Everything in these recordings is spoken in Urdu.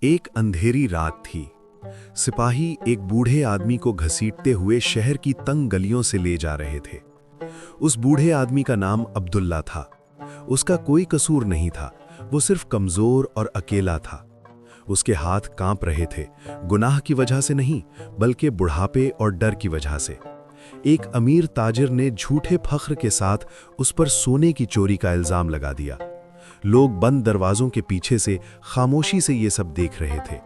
ایک اندھیری رات تھی۔ سپاہی ایک بوڑھے آدمی کو گھسیٹتے ہوئے شہر کی تنگ گلیوں سے لے جا رہے تھے۔ اس بوڑھے آدمی کا نام عبداللہ تھا۔ اس کا کوئی قصور نہیں تھا، وہ صرف کمزور اور اکیلا تھا۔ اس کے ہاتھ کانپ رہے تھے، گناہ کی وجہ سے نہیں بلکہ بڑھاپے اور ڈر کی وجہ سے۔ ایک امیر تاجر نے جھوٹے فخر کے ساتھ اس پر سونے کی چوری کا الزام لگا دیا۔ لوگ بند دروازوں کے پیچھے سے خاموشی سے یہ سب دیکھ رہے تھے۔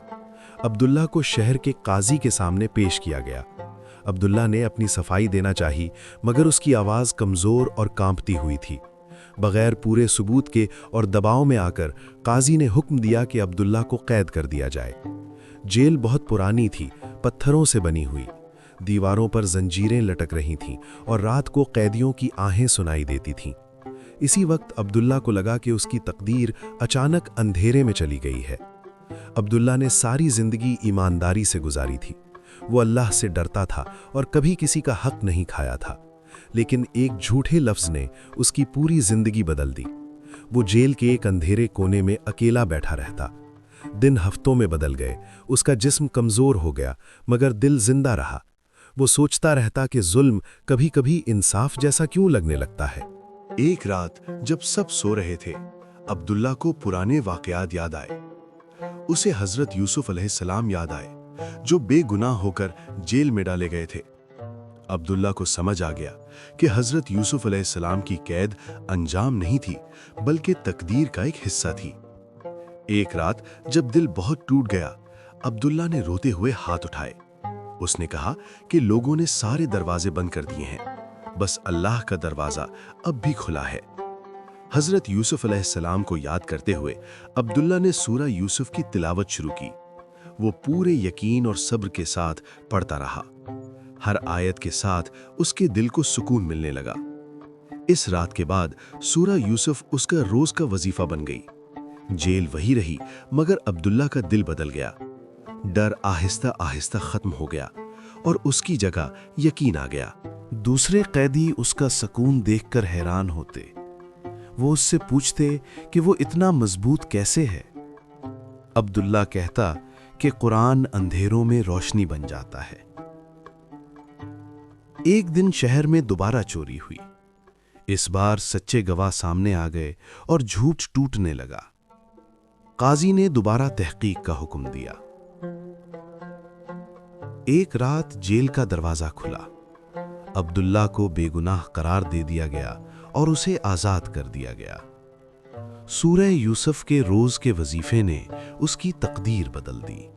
عبداللہ کو شہر کے قاضی کے سامنے پیش کیا گیا۔ عبداللہ نے اپنی صفائی دینا چاہی، مگر اس کی آواز کمزور اور کانپتی ہوئی تھی۔ بغیر پورے ثبوت کے اور دباؤ میں آ کر قاضی نے حکم دیا کہ عبداللہ کو قید کر دیا جائے۔ جیل بہت پرانی تھی، پتھروں سے بنی ہوئی۔ دیواروں پر زنجیریں لٹک رہی تھیں اور رات کو قیدیوں کی آہیں سنائی دیتی تھیں۔ اسی وقت عبداللہ کو لگا کہ اس کی تقدیر اچانک اندھیرے میں چلی گئی ہے۔ عبداللہ نے ساری زندگی ایمانداری سے گزاری تھی۔ وہ اللہ سے ڈرتا تھا اور کبھی کسی کا حق نہیں کھایا تھا، لیکن ایک جھوٹے لفظ نے اس کی پوری زندگی بدل دی۔ وہ جیل کے ایک اندھیرے کونے میں اکیلا بیٹھا رہتا۔ دن ہفتوں میں بدل گئے، اس کا جسم کمزور ہو گیا مگر دل زندہ رہا۔ وہ سوچتا رہتا کہ ظلم کبھی کبھی انصاف جیسا کیوں لگنے لگتا ہے۔ ایک رات جب سب سو رہے تھے، عبداللہ کو پرانے واقعات یاد آئے۔ اسے حضرت یوسف علیہ السلام یاد آئے، جو بے گناہ ہو کر جیل میں ڈالے گئے تھے۔ عبداللہ کو سمجھ آ گیا کہ حضرت یوسف علیہ السلام کی قید انجام نہیں تھی بلکہ تقدیر کا ایک حصہ تھی۔ ایک رات جب دل بہت ٹوٹ گیا، عبداللہ نے روتے ہوئے ہاتھ اٹھائے۔ اس نے کہا کہ لوگوں نے سارے دروازے بند کر دیے ہیں، بس اللہ کا دروازہ اب بھی کھلا ہے۔ حضرت یوسف علیہ السلام کو یاد کرتے ہوئے عبداللہ نے سورہ یوسف کی تلاوت شروع کی۔ وہ پورے یقین اور صبر کے ساتھ پڑھتا رہا۔ ہر آیت کے ساتھ اس کے دل کو سکون ملنے لگا۔ اس رات کے بعد سورہ یوسف اس کا روز کا وظیفہ بن گئی۔ جیل وہی رہی مگر عبداللہ کا دل بدل گیا۔ ڈر آہستہ آہستہ ختم ہو گیا اور اس کی جگہ یقین آ گیا۔ دوسرے قیدی اس کا سکون دیکھ کر حیران ہوتے۔ وہ اس سے پوچھتے کہ وہ اتنا مضبوط کیسے ہے۔ عبداللہ کہتا کہ قرآن اندھیروں میں روشنی بن جاتا ہے۔ ایک دن شہر میں دوبارہ چوری ہوئی۔ اس بار سچے گواہ سامنے آ گئے اور جھوٹ ٹوٹنے لگا۔ قاضی نے دوبارہ تحقیق کا حکم دیا۔ ایک رات جیل کا دروازہ کھلا۔ عبداللہ کو بے گناہ قرار دے دیا گیا اور اسے آزاد کر دیا گیا۔ سورہ یوسف کے روز کے وظیفے نے اس کی تقدیر بدل دی۔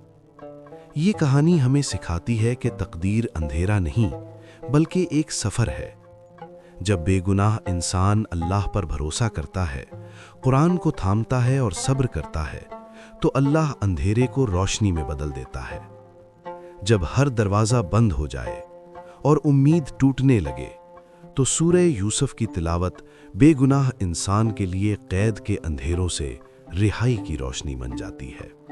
یہ کہانی ہمیں سکھاتی ہے کہ تقدیر اندھیرا نہیں بلکہ ایک سفر ہے۔ جب بے گناہ انسان اللہ پر بھروسہ کرتا ہے، قرآن کو تھامتا ہے اور صبر کرتا ہے، تو اللہ اندھیرے کو روشنی میں بدل دیتا ہے۔ جب ہر دروازہ بند ہو جائے اور امید ٹوٹنے لگے تو سورہ یوسف کی تلاوت بے گناہ انسان کے لیے قید کے اندھیروں سے رہائی کی روشنی بن جاتی ہے۔